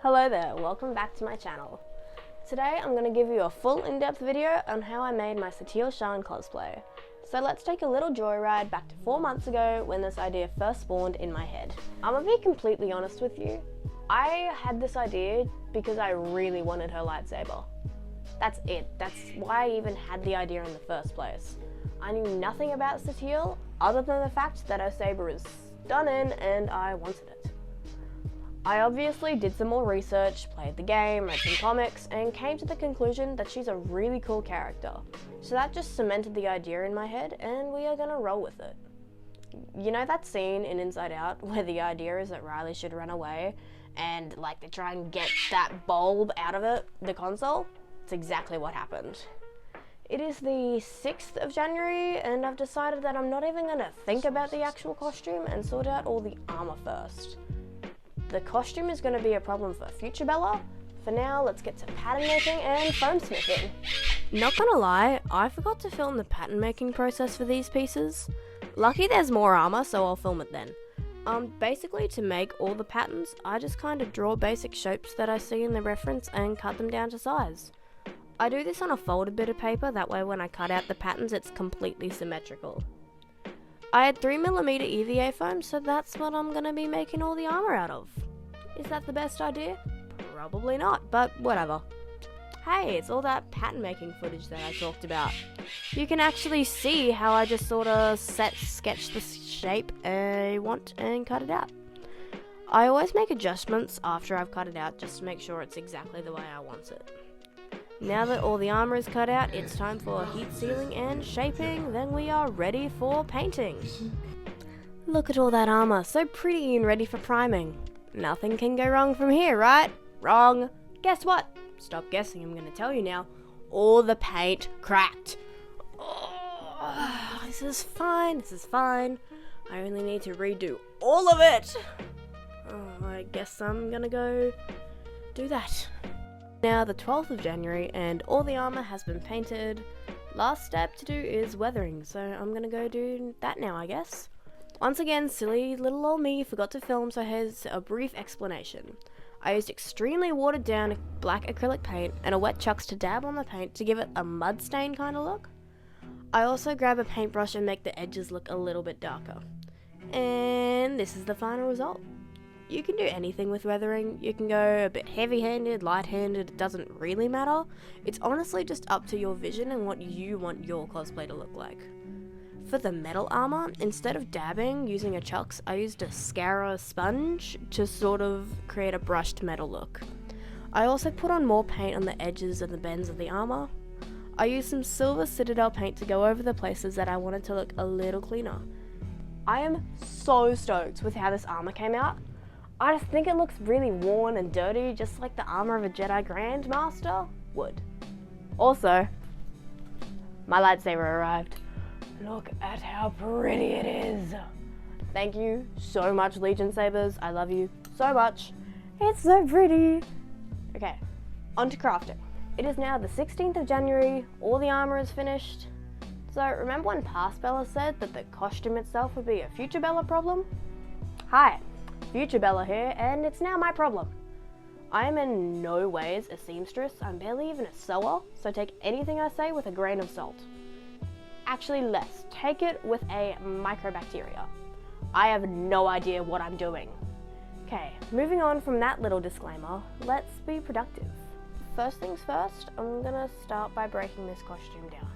Hello there, welcome back to my channel. Today I'm going to give you a full in-depth video on how I made my Satele Shan cosplay. So let's take a little joyride back to 4 months ago when this idea first spawned in my head. I'm gonna be completely honest with you. I had this idea because I really wanted her lightsaber. That's it, that's why I even had the idea in the first place. I knew nothing about Satele other than the fact that her saber is stunning and I wanted it. I obviously did some more research, played the game, read some comics, and came to the conclusion that she's a really cool character. So that just cemented the idea in my head, and we are gonna roll with it. You know that scene in Inside Out where the idea is that Riley should run away and like they try and get that bulb out of it, the console? It's exactly what happened. It is the 6th of January and I've decided that I'm not even gonna think about the actual costume and sort out all the armour first. The costume is going to be a problem for future Bella. For now, let's get to pattern making and foam smithing. Not gonna lie, I forgot to film the pattern making process for these pieces. Lucky there's more armour, so I'll film it then. Basically to make all the patterns, I just kind of draw basic shapes that I see in the reference and cut them down to size. I do this on a folded bit of paper, that way when I cut out the patterns it's completely symmetrical. I had 3mm EVA foam, so that's what I'm going to be making all the armour out of. Is that the best idea? Probably not, but whatever. Hey, it's all that pattern making footage that I talked about. You can actually see how I just sort of sketch the shape I want and cut it out. I always make adjustments after I've cut it out just to make sure it's exactly the way I want it. Now that all the armour is cut out, it's time for heat sealing and shaping, then we are ready for painting. Look at all that armour, so pretty and ready for priming. Nothing can go wrong from here, right? Wrong. Guess what? Stop guessing, I'm going to tell you now. All the paint cracked. Oh, this is fine. I only need to redo all of it. Oh, I guess I'm going to go do that. Now the 12th of January and all the armour has been painted. Last step to do is weathering, so I'm gonna go do that now, I guess. Once again, silly little old me forgot to film, so here's a brief explanation. I used extremely watered down black acrylic paint and a wet chucks to dab on the paint to give it a mud stain kind of look. I also grab a paintbrush and make the edges look a little bit darker. And this is the final result. You can do anything with weathering. You can go a bit heavy-handed, light-handed, it doesn't really matter. It's honestly just up to your vision and what you want your cosplay to look like. For the metal armour, instead of dabbing using a chucks, I used a Scara sponge to sort of create a brushed metal look. I also put on more paint on the edges and the bends of the armour. I used some silver Citadel paint to go over the places that I wanted to look a little cleaner. I am so stoked with how this armour came out. I just think it looks really worn and dirty, just like the armour of a Jedi Grandmaster would. Also, my lightsaber arrived. Look at how pretty it is. Thank you so much, Legion Sabers. I love you so much. It's so pretty. Okay, on to crafting. It is now the 16th of January. All the armour is finished. So remember when past Bella said that the costume itself would be a future Bella problem? Hi. Future Bella here, and it's now my problem. I am in no ways a seamstress, I'm barely even a sewer, so take anything I say with a grain of salt. Actually less, take it with a microbacteria. I have no idea what I'm doing. Okay, moving on from that little disclaimer, let's be productive. First things first, I'm gonna start by breaking this costume down.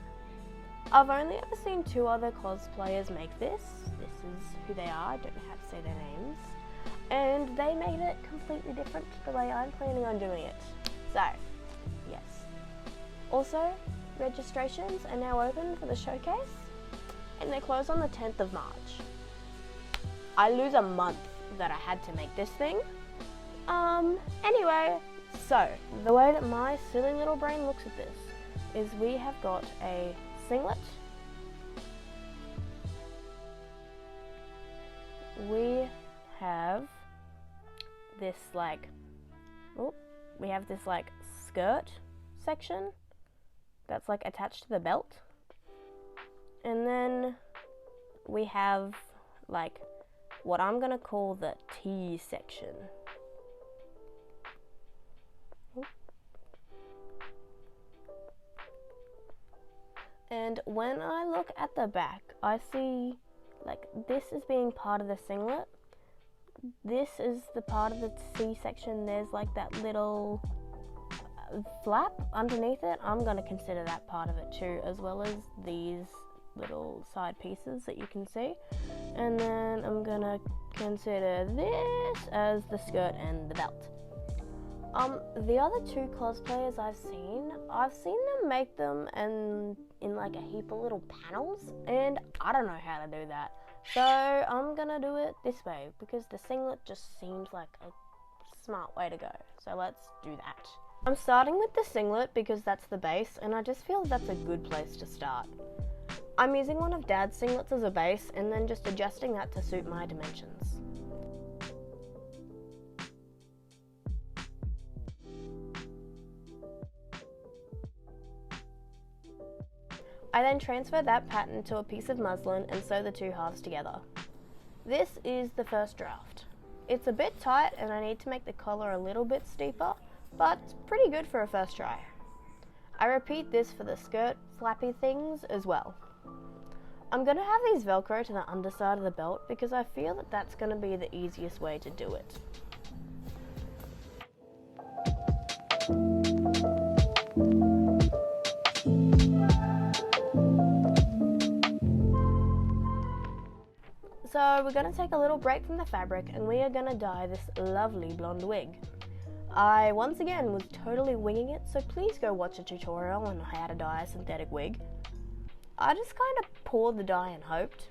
I've only ever seen 2 other cosplayers make this. This is who they are, I don't know how to say their names. And they made it completely different the way I'm planning on doing it. So, yes. Also, registrations are now open for the showcase, and they close on the 10th of March. I lose a month that I had to make this thing. Anyway, so, the way that my silly little brain looks at this is we have got a singlet. We have this skirt section that's like attached to the belt, and then we have like what I'm gonna call the T section. when I look at the back, I see like this is being part of the singlet. This is the part of the C-section. There's like that little flap underneath it. I'm going to consider that part of it too, as well as these little side pieces that you can see. And then I'm going to consider this as the skirt and the belt. The other two cosplayers I've seen them make them and in like a heap of little panels, and I don't know how to do that. So I'm gonna do it this way because the singlet just seems like a smart way to go. So let's do that. I'm starting with the singlet because that's the base, and I just feel that's a good place to start. I'm using one of Dad's singlets as a base and then just adjusting that to suit my dimensions. I then transfer that pattern to a piece of muslin and sew the two halves together. This is the first draft. It's a bit tight and I need to make the collar a little bit steeper, but it's pretty good for a first try. I repeat this for the skirt flappy things as well. I'm going to have these Velcro to the underside of the belt because I feel that that's going to be the easiest way to do it. So we're going to take a little break from the fabric and we are going to dye this lovely blonde wig. I once again was totally winging it, so please go watch a tutorial on how to dye a synthetic wig. I just kind of poured the dye and hoped.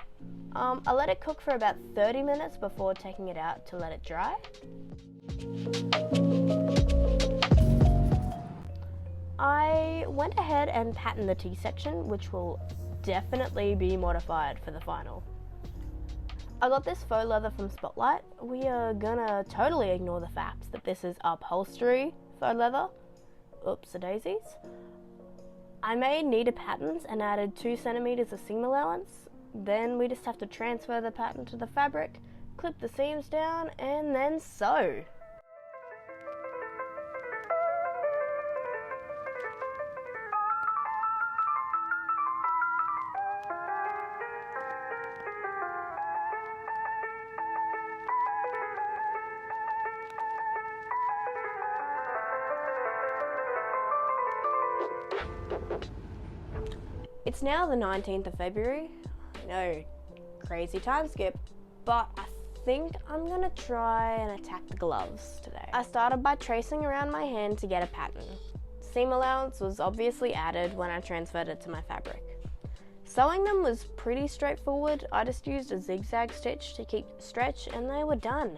I let it cook for about 30 minutes before taking it out to let it dry. I went ahead and patterned the T-section, which will definitely be modified for the final. I got this faux leather from Spotlight. We are gonna totally ignore the fact that this is upholstery faux leather. Oops-a daisies. I made needle patterns and added 2 centimeters of seam allowance. Then we just have to transfer the pattern to the fabric, clip the seams down, and then sew. It's now the 19th of February. I know, crazy time skip, but I think I'm gonna try and attack the gloves today. I started by tracing around my hand to get a pattern. Seam allowance was obviously added when I transferred it to my fabric. Sewing them was pretty straightforward. I just used a zigzag stitch to keep stretch and they were done.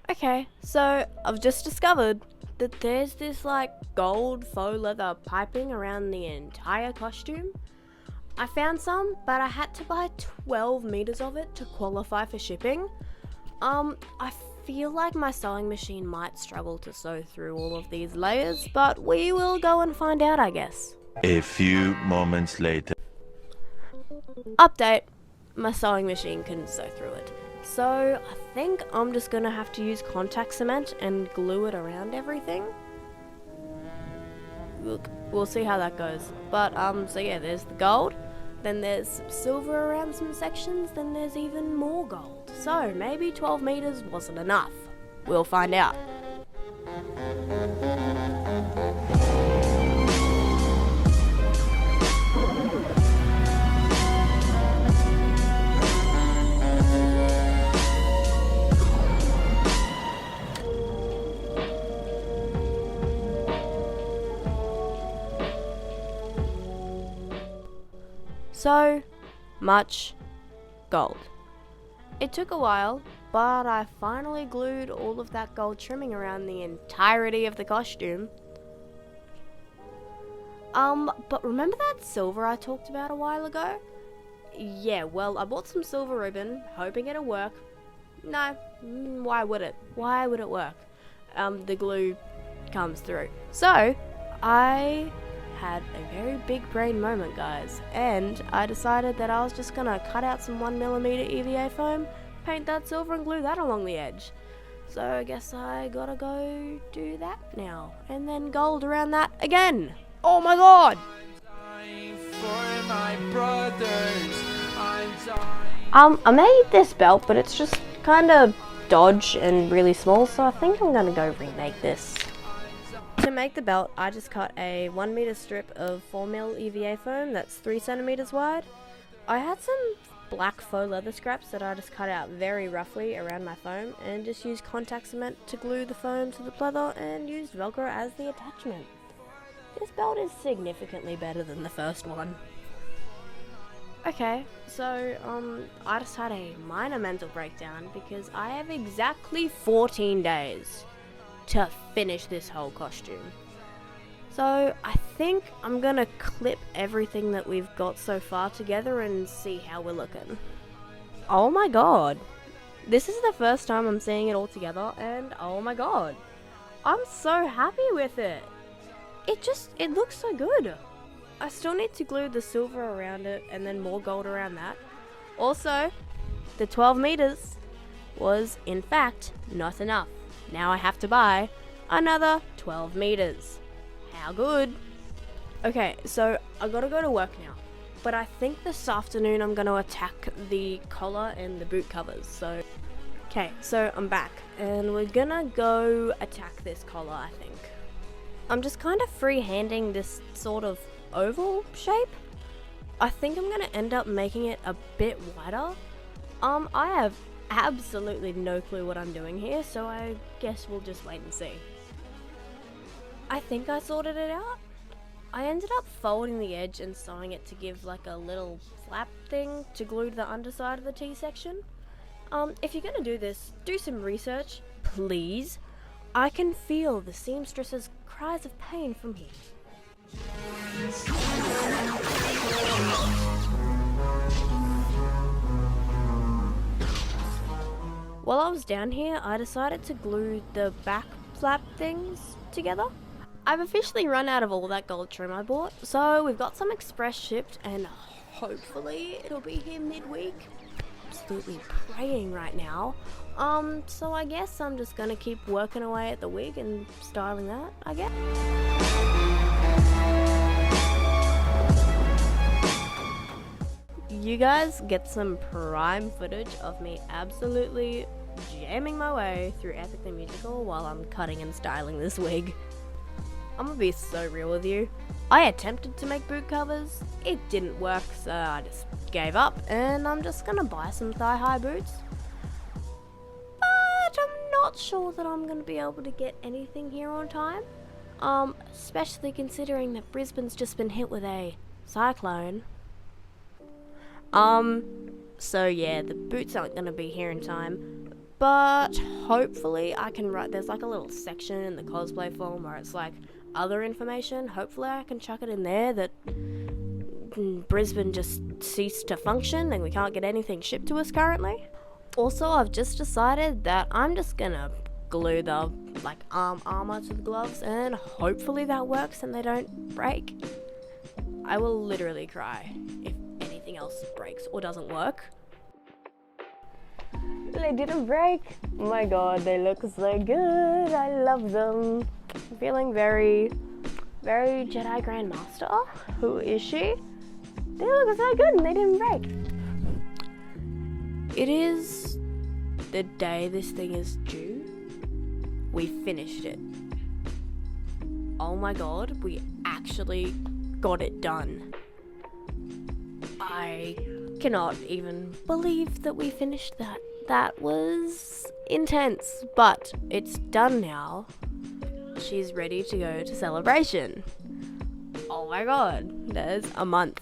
Okay, so I've just discovered that there's this like gold faux leather piping around the entire costume. I found some, but I had to buy 12 meters of it to qualify for shipping. I feel like my sewing machine might struggle to sew through all of these layers, but we will go and find out, I guess. A few moments later. Update, my sewing machine couldn't sew through it. So I think I'm just gonna have to use contact cement and glue it around everything. Look, we'll see how that goes. But so yeah, there's the gold, then there's some silver around some sections, then there's even more gold. So maybe 12 meters wasn't enough. We'll find out. So much gold. It took a while, but I finally glued all of that gold trimming around the entirety of the costume. But remember that silver I talked about a while ago? Yeah, well, I bought some silver ribbon, hoping it'll work. No, why would it? Why would it work? The glue comes through. So, I had a very big brain moment, guys, and I decided that I was just gonna cut out some 1mm EVA foam, paint that silver and glue that along the edge. So I guess I gotta go do that now, and then gold around that again. Oh my god! for my brothers. I'm dying. I made this belt, but it's just kind of dodge and really small, so I think I'm gonna go remake this. To make the belt, I just cut a 1 meter strip of 4mm EVA foam that's 3 centimeters wide. I had some black faux leather scraps that I just cut out very roughly around my foam and just used contact cement to glue the foam to the leather and used Velcro as the attachment. This belt is significantly better than the first one. Okay, so I just had a minor mental breakdown because I have exactly 14 days to finish this whole costume. So I think I'm gonna clip everything that we've got so far together and see how we're looking. Oh my god, this is the first time I'm seeing it all together, and oh my god, I'm so happy with it. It looks so good. I still need to glue the silver around it and then more gold around that. Also, the 12 meters was in fact not enough. Now I have to buy another 12 meters. How good. Okay, so I gotta go to work now. But I think this afternoon I'm gonna attack the collar and the boot covers. Okay, so I'm back and we're gonna go attack this collar, I think. I'm just kind of freehanding this sort of oval shape. I think I'm gonna end up making it a bit wider. I have absolutely no clue what I'm doing here, so I guess we'll just wait and see. I think I sorted it out. I ended up folding the edge and sewing it to give like a little flap thing to glue to the underside of the T-section. If you're gonna do this, do some research, please. I can feel the seamstress's cries of pain from here. While I was down here, I decided to glue the back flap things together. I've officially run out of all that gold trim I bought, so we've got some express shipped and hopefully it'll be here midweek. Absolutely praying right now. So I guess I'm just gonna keep working away at the wig and styling that, I guess. You guys get some prime footage of me absolutely jamming my way through Epically Musical while I'm cutting and styling this wig. I'm gonna be so real with you. I attempted to make boot covers, it didn't work, so I just gave up and I'm just gonna buy some thigh-high boots. But I'm not sure that I'm gonna be able to get anything here on time. Especially considering that Brisbane's just been hit with a cyclone. So yeah, the boots aren't gonna be here in time, but hopefully I can write, there's like a little section in the cosplay form where it's like other information. Hopefully I can chuck it in there that Brisbane just ceased to function and we can't get anything shipped to us currently. Also, I've just decided that I'm just gonna glue the like armour to the gloves and hopefully that works and they don't break. I will literally cry if anything else breaks or doesn't work. They didn't break. Oh my god, they look so good. I love them. I'm feeling very, very Jedi Grandmaster. Who is she? They look so good and they didn't break. It is the day this thing is due. We finished it. Oh my god, we actually got it done. I cannot even believe that we finished that. That was intense, but it's done now. She's ready to go to celebration. Oh my god, there's a month.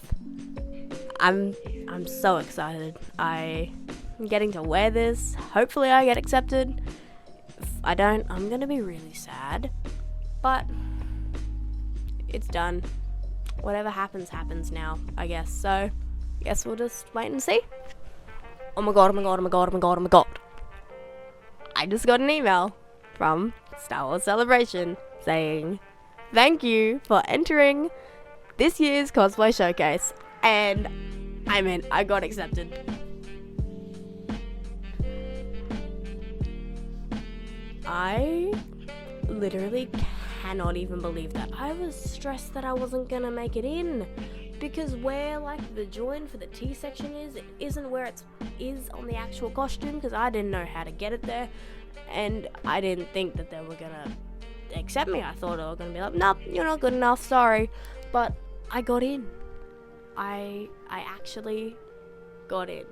I'm so excited. I'm getting to wear this. Hopefully I get accepted. If I don't, I'm gonna be really sad. But it's done. Whatever happens, happens now, I guess. So, guess we'll just wait and see. Oh my god, oh my god, oh my god, oh my god, oh my god. I just got an email from Star Wars Celebration saying, thank you for entering this year's cosplay showcase. And I'm in, I got accepted. I literally cannot even believe that. I was stressed that I wasn't gonna make it in. because where like the join for the T section is, it isn't where it is on the actual costume, because I didn't know how to get it there, and I didn't think that they were gonna accept me. I thought they were gonna be like, nope, you're not good enough, sorry. But I got in. I actually got in.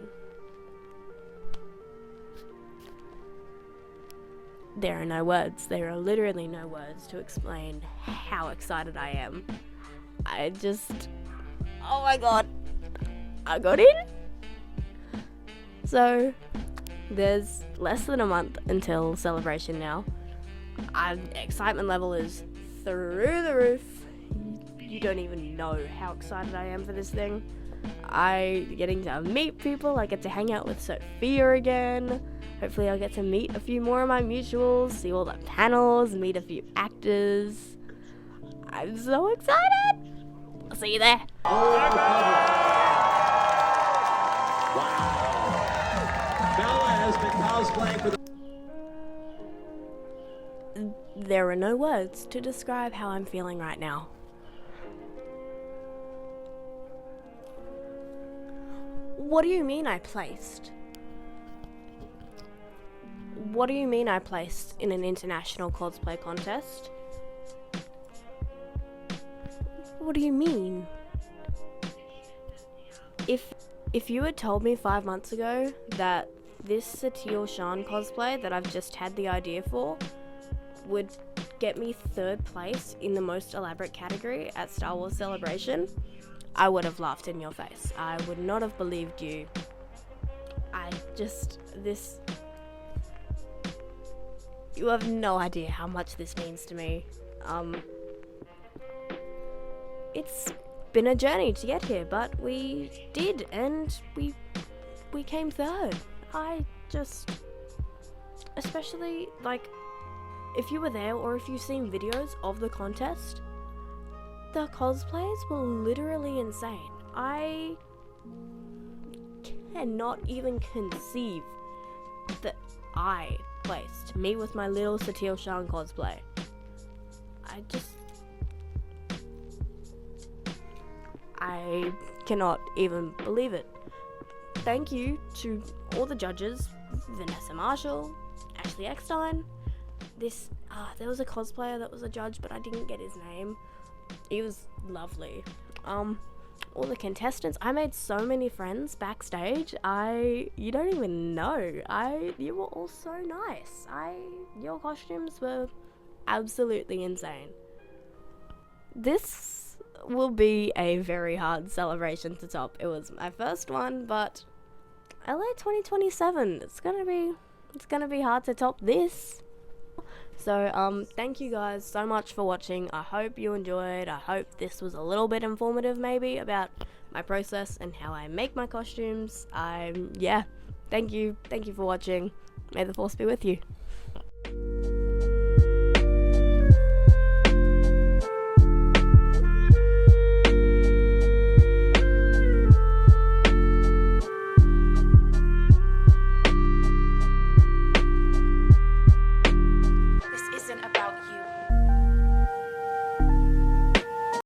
There are no words. There are literally no words to explain how excited I am. Oh my god, I got in. So there's less than a month until celebration now. Excitement level is through the roof. You don't even know how excited I am for this thing. I getting to meet people. I get to hang out with Sophia again. Hopefully I'll get to meet a few more of my mutuals, see all the panels, meet a few actors. I'm so excited! I'll see you there. Wow. Bella has been cosplaying for the... There are no words to describe how I'm feeling right now. What do you mean I placed? What do you mean I placed in an international cosplay contest? What do you mean? If you had told me 5 months ago that this Satele Shan cosplay that I've just had the idea for would get me 3rd place in the most elaborate category at Star Wars Celebration, I would have laughed in your face. I would not have believed you. You have no idea how much this means to me. It's been a journey to get here, but we did, and we came 3rd. Especially, like, if you were there or if you've seen videos of the contest, the cosplays were literally insane. I cannot even conceive that I placed, me with my little Satele Shan cosplay. I cannot even believe it. Thank you to all the judges, Vanessa Marshall, Ashley Eckstein. There was a cosplayer that was a judge, but I didn't get his name. He was lovely. All the contestants. I made so many friends backstage. You don't even know. You were all so nice. Your costumes were absolutely insane. This will be a very hard celebration to top. It was my first one, but LA 2027. It's gonna be hard to top this. So thank you guys so much for watching. I hope you enjoyed. I hope this was a little bit informative maybe about my process and how I make my costumes. Yeah, thank you for watching. May the force be with you.